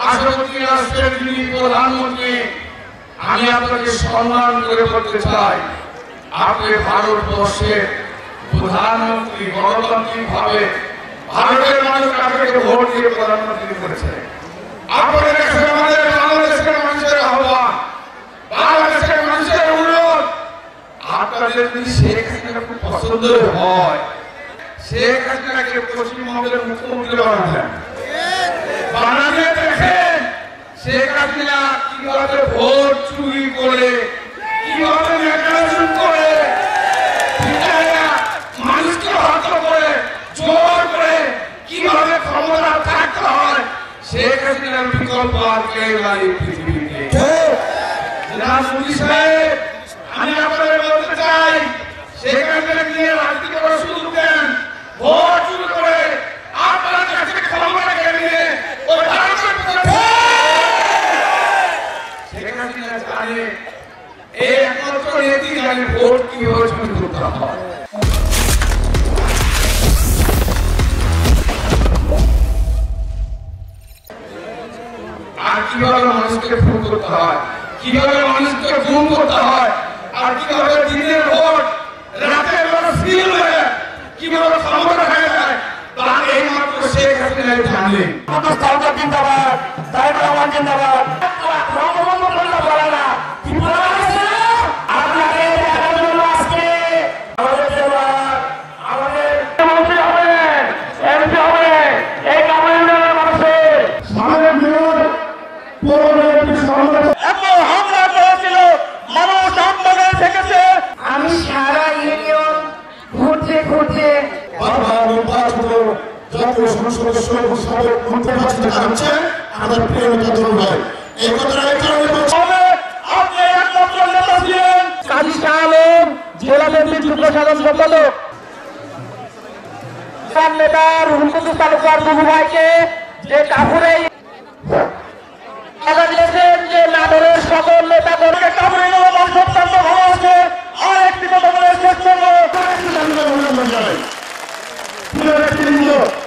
রাষ্ট্রপতি রাষ্ট্রের যিনি প্রধানমন্ত্রী, আমি আপনাকে সম্মান করে বলতে চাই, আপনি ভারতবর্ষের প্রধানমন্ত্রী। গণতান্ত্রিক ভাবে ভারতের মানুষ আপনাকে ভোট দিয়ে প্রধানমন্ত্রী করেছে। আপনাদের কাছে আমাদের বাংলাদেশের মানুষের আহ্বান, বাংলাদেশের মানুষের অনুরোধ, আপনাদের যদি শেখ হাসিনা খুব পছন্দ হয়, শেখ হাসিনাকে পশ্চিমবঙ্গের মুখ্যমন্ত্রী বানাবেন। বানালে দেখেন শেখ হাসিনা কিভাবে ভোট চুরি করে, কিভাবে মেকানিজম করে, মানুষকে হত্যা করে, জোর করে কিভাবে ক্ষমতা থাকতে হয়। শেখ হাসিনার বিকল্প আর কেউ নাই পৃথিবীতে। আমি আপনাদের বলতে চাই, শেখ হাসিনা নিয়ে রাজনীতি করার সুযোগ দেন, ভোট চুরি করে আপনার কাছে ক্ষমতা কেড়ে নিয়ে শেখ হাসিনা জানে, এই একমাত্র নেত্রী জানে ভোট কিভাবে চুরি করতে হয়, আর কিভাবে মানুষকে ফোন করতে হয়, কিভাবে মানুষকে গুম করতে হয়, আর কিভাবে দিনের ভোট রাতের বেলা ফিল হয়ে কিভাবে ক্ষমতা হয়ে যায়, তা এইমাত্র শেখ হাসিনা জানে। জিন্দাবাদ, তারেক রহমান জিন্দাবাদ। আমি সারা ইউনিয়ন ঘুরতে ঘুরতে জাতীয় সংসদের সাবেক মন্ত্রী জানছেন আমাদের প্রিয় নেতা তরুণ ভাই, এই কথাটা এই কারণে বলছি, আপনি একমাত্র নেতা ছিলেন কাজী শাহ আলম জেলা বিএনপির যুগ্ম সাধারণ সম্পাদক, নেতা রুহুল কুদ্দুস তালুকদার বুবু ভাইকে যে কাপুরে